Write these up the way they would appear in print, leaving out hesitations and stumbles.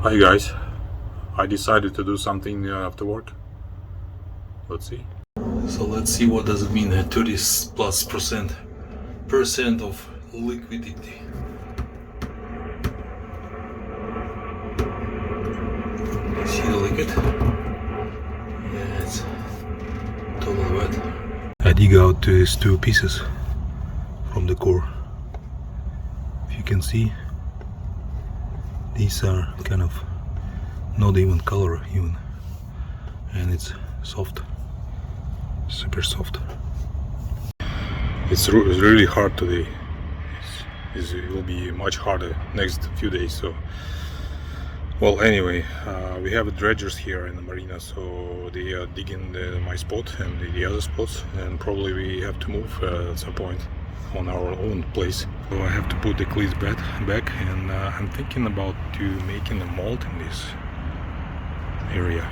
Hi guys, I decided to do something after work. Let's see. So let's see what does it mean 30 plus percent of liquidity. See the liquid? Yeah, it's totally wet. I dig out these two pieces from the core. If you can see, these are kind of not even color even, and it's soft, super soft. It's really hard today. It will be much harder next few days. So, well, anyway, we have dredgers here in the marina, so they are digging my spot and the other spots, and probably we have to move at some point on our own place. So I have to put the cleats back, and I'm thinking about making a mold in this area,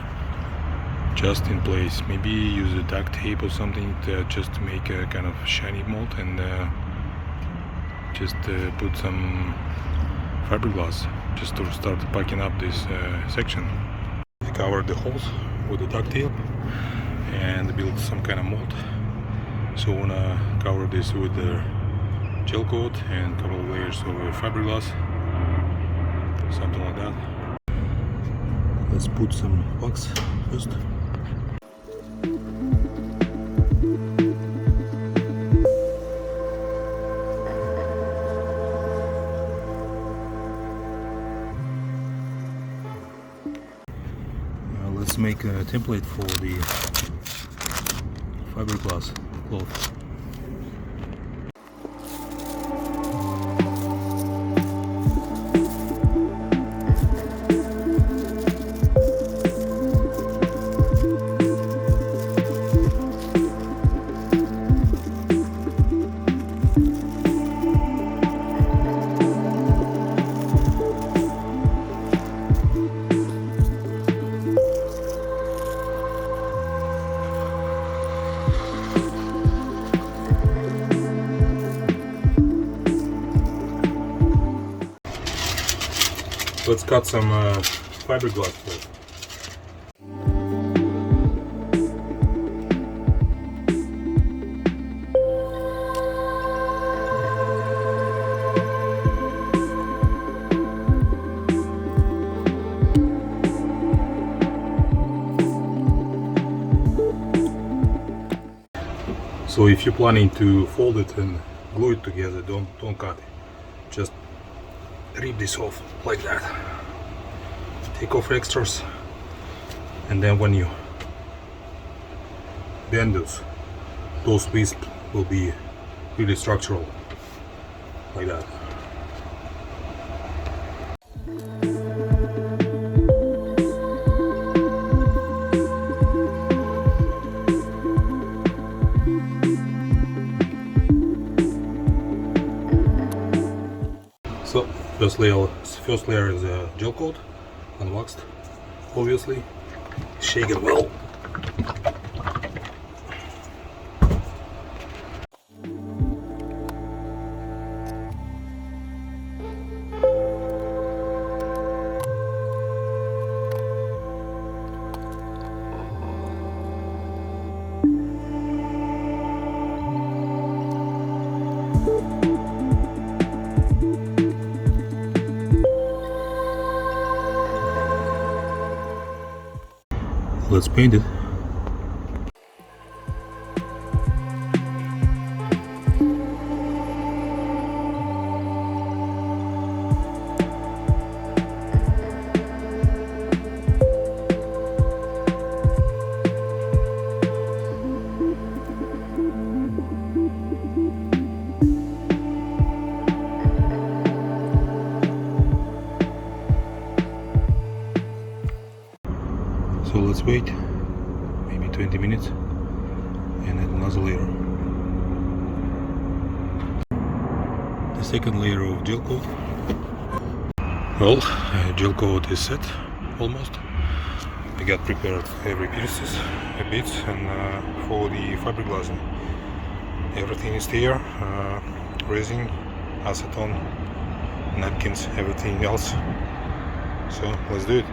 just in place. Maybe use a duct tape or something just to make a kind of shiny mold, and just put some fiberglass just to start packing up this section. I covered the holes with the duct tape and build some kind of mold. So I wanna cover this with the gel coat and a couple of layers of fiberglass, something like that. Let's put some wax first. Let's make a template for the fiberglass cloth. Let's cut some fiberglass cloth. So if you're planning to fold it and glue it together, don't cut it. Just rip this off like that. Take off extras, and then when you bend those pieces will be really structural, like that. So first layer is a gel coat, unwaxed, obviously. Shake it well. Let's paint it. So let's wait maybe 20 minutes and add another layer. The second layer of gel coat. Well, gel coat is set almost. I got prepared every bits, and for the fiberglass, everything is there. Resin, acetone, napkins, everything else. So let's do it.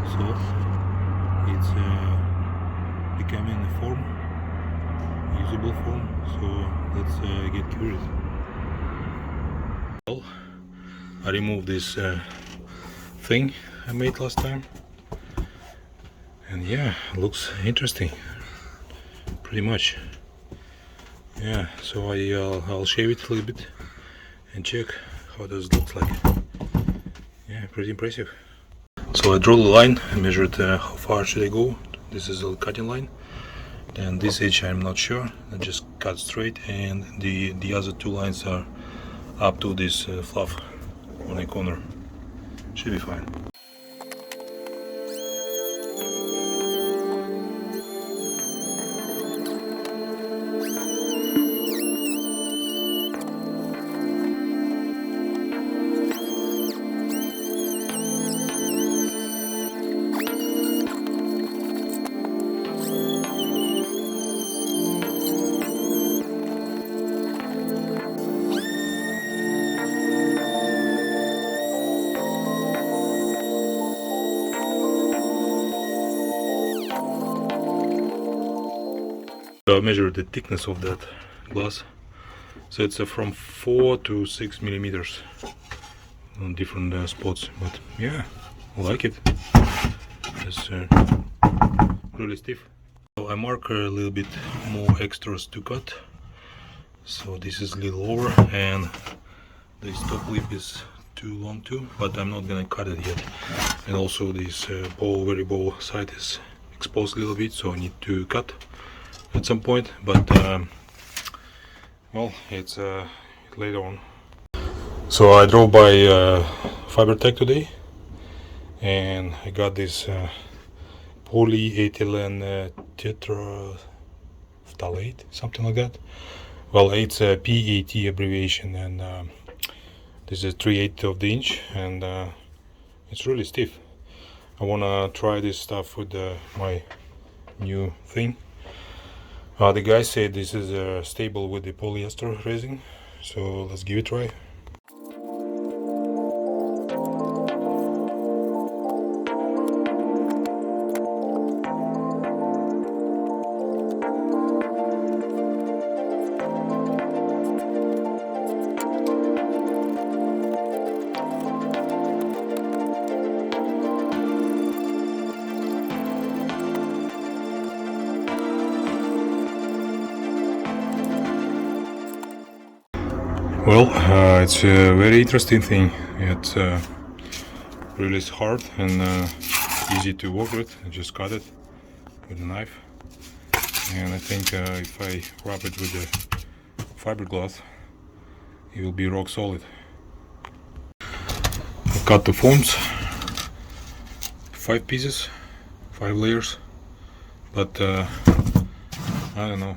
So it's becoming a form, usable form. So let's get curious. Well, I removed this thing I made last time, and yeah, looks interesting. Pretty much. Yeah. So I'll shave it a little bit and check how does it look like. Yeah, pretty impressive. So I draw the line and measured how far should I go. This is a cutting line, and this edge I'm not sure. I just cut straight, and the other two lines are up to this fluff on a corner. Should be fine. So I measured the thickness of that glass. So it's from 4 to 6 millimeters on different spots. But yeah, I like it. It's really stiff. So I mark a little bit more extras to cut. So this is a little over, and this top lip is too long too, but I'm not gonna cut it yet. And also this very bow side is exposed a little bit, so I need to cut at some point, but well, it's later on. So I drove by Fibertech today, and I got this polyethylene tetraphthalate, something like that. Well, it's a PET abbreviation, and this is 3/8 of the inch, and it's really stiff. I wanna try this stuff with my new thing. The guy said this is stable with the polyester resin, so let's give it a try. Well, it's a very interesting thing. It's really hard and easy to work with. I just cut it with a knife, and I think if I wrap it with the fiberglass, it will be rock solid. I cut the forms, 5 pieces, 5 layers, but I don't know.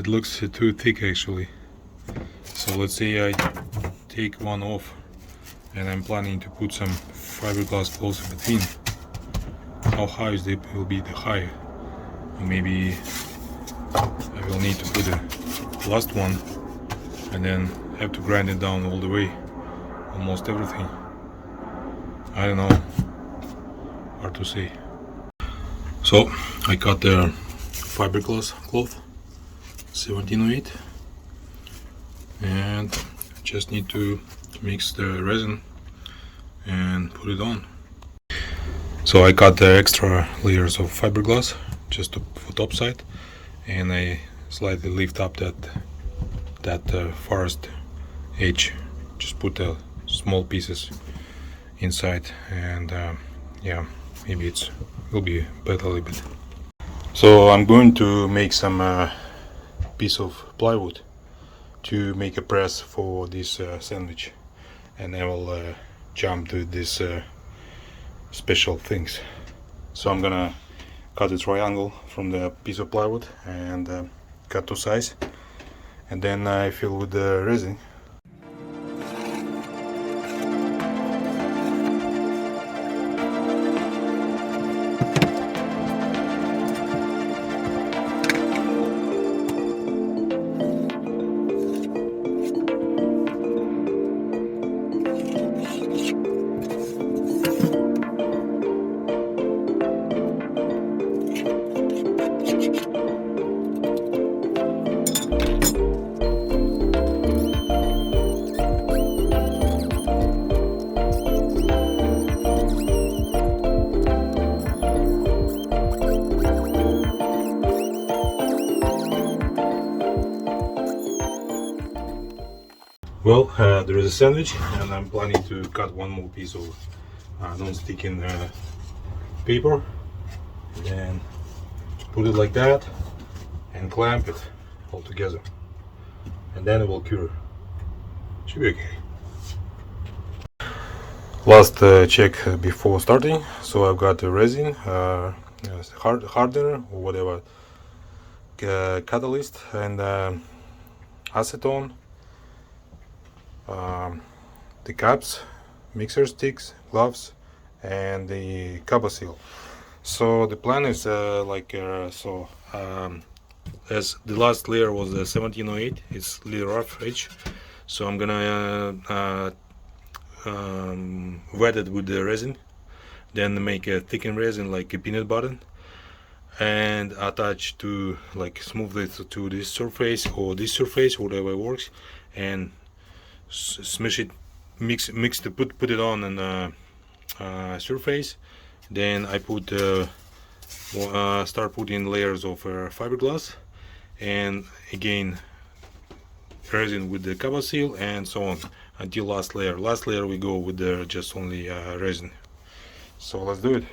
it looks too thick actually. So let's say I take one off, and I'm planning to put some fiberglass close in between. How high is it will be the high? Maybe I will need to put the last one and then have to grind it down all the way, almost everything. I don't know, hard to say. So I cut the fiberglass cloth 1708 and just need to mix the resin and put it on. So I cut the extra layers of fiberglass just for top side, and I slightly lift up that forest edge, just put the small pieces inside, and yeah, maybe it will be better a little bit. So I'm going to make some piece of plywood to make a press for this sandwich, and I will jump to this special things. So I'm gonna cut a triangle from the piece of plywood and cut to size, and then I fill with the resin. Well, there is a sandwich, and I'm planning to cut one more piece of non-sticking paper, and put it like that, and clamp it all together, and then it will cure. Should be okay. Last check before starting. So I've got the resin, hardener or whatever, catalyst, and acetone. The caps, mixer sticks, gloves, and the Cabo Seal. So the plan is as the last layer was the 1708, it's a little rough edge, so I'm gonna wet it with the resin, then make a thickened resin like a peanut butter, and attach to, like, smooth it to this surface or this surface, whatever works, and smash it, mix the put it on an surface. Then I put start putting layers of fiberglass, and again resin with the Cabo Seal, and so on until last layer we go with the just only resin. So let's do it.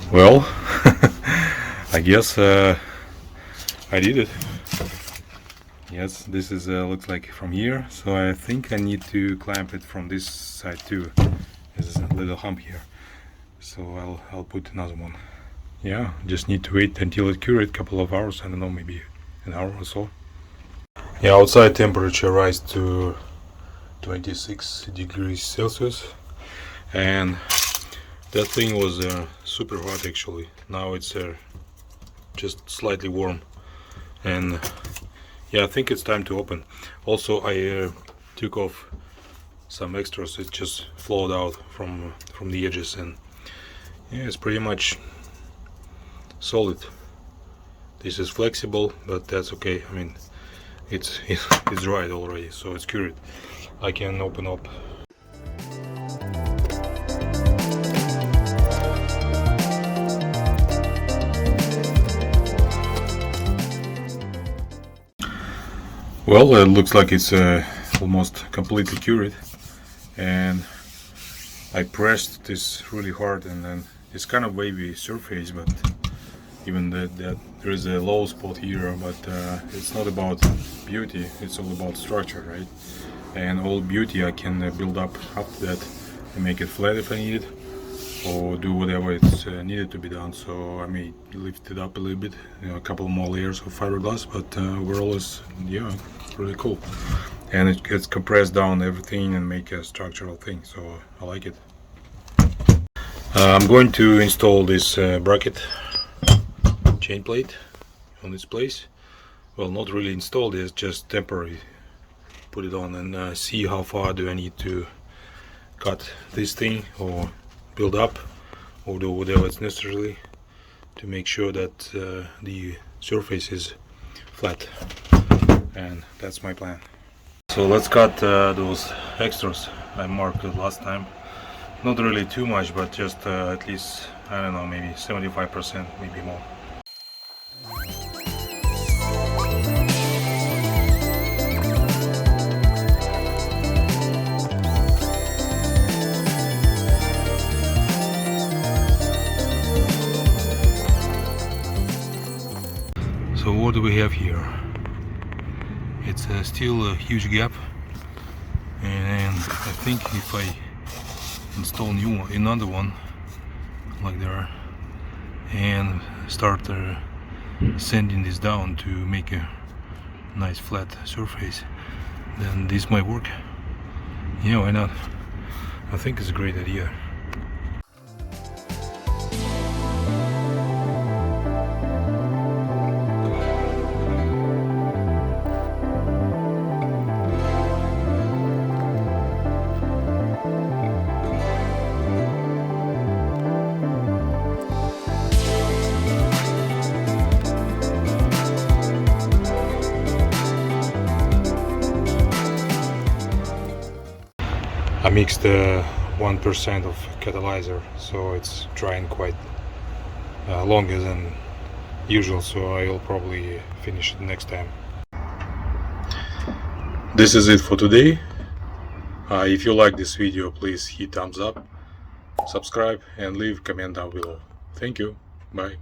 Well, I guess I did it. Yes, this is looks like from here, so I think I need to clamp it from this side too. There's a little hump here, so I'll put another one. Yeah, just need to wait until it cures, couple of hours. I don't know, maybe an hour or so. Yeah, outside temperature rise to 26 degrees Celsius, and that thing was super hot actually. Now it's just slightly warm, and yeah, I think it's time to open. Also, I took off some extras. It just flowed out from the edges, and yeah, it's pretty much solid. This is flexible, but that's okay. I mean, it's dried already, so it's cured. I can open up. Well, it looks like it's almost completely cured, and I pressed this really hard, and then it's kind of wavy surface, but even that there is a low spot here, but it's not about beauty, it's all about structure, right? And all beauty I can build up after that and make it flat if I need it, or do whatever it's needed to be done. So I may lift it up a little bit, a couple more layers of fiberglass, but overall it's, yeah, really cool. And it gets compressed down everything and make a structural thing, so I like it. I'm going to install this bracket chain plate on this place. Well, not really installed, it's just temporary. Put it on and see how far do I need to cut this thing, or build up, or do whatever it's necessary to make sure that the surface is flat. And that's my plan. So let's cut those extras I marked it last time. Not really too much, but just at least, I don't know, maybe 75%, maybe more. So what do we have here? It's still a huge gap, and I think if I install another one like there and start sanding this down to make a nice flat surface, then this might work. Yeah, why not? I think it's a great idea. I mixed 1% of catalyzer, so it's drying quite longer than usual, so I'll probably finish it next time. This is it for today. If you like this video, please hit thumbs up, subscribe, and leave a comment down below. Thank you. Bye.